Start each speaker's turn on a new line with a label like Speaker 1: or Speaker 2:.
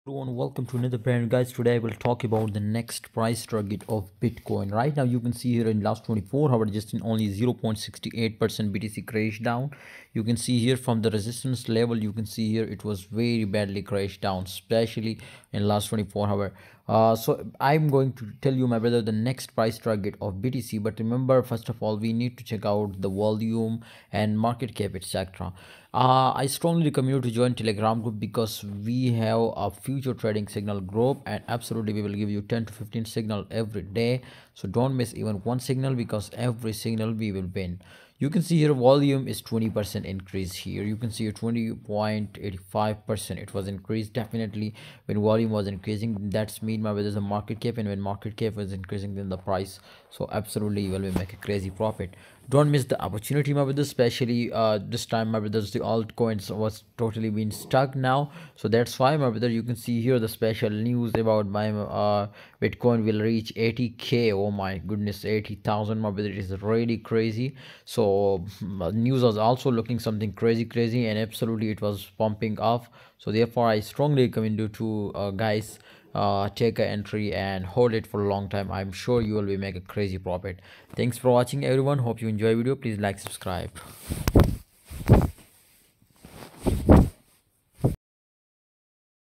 Speaker 1: Everyone, welcome to another brand, guys. Today I will talk about the next price target of Bitcoin. Right now you can see here in last 24 hours just in only 0.68% BTC crashed down. You can see here from the resistance level, you can see here it was very badly crashed down, especially in last 24 hours. So I'm going to tell you, my brother, the next price target of BTC. But remember, first of all, we need to check out the volume and market cap, etc. I strongly recommend you to join Telegram group because we have a future trading signal group, and absolutely we will give you 10 to 15 signal every day. So don't miss even one signal, because every signal we will win. You can see here volume is 20% increase. Here you can see a 20.85%. It was increased definitely when volume was increasing. That's mean my there's a market cap, and when market cap was increasing, then the price. So absolutely you will make a crazy profit. Don't miss the opportunity, my brothers. Especially this time, my brothers, the altcoins was totally been stuck now. So that's why, my brother, you can see here the special news about my Bitcoin will reach 80k. Oh my goodness, 80,000, my brother. It is really crazy. So news was also looking something crazy, and absolutely it was pumping off. So therefore I strongly recommend you to guys, take a entry and hold it for a long time. I'm sure you will be make a crazy profit. Thanks for watching, everyone. Hope you enjoy video. Please like, subscribe.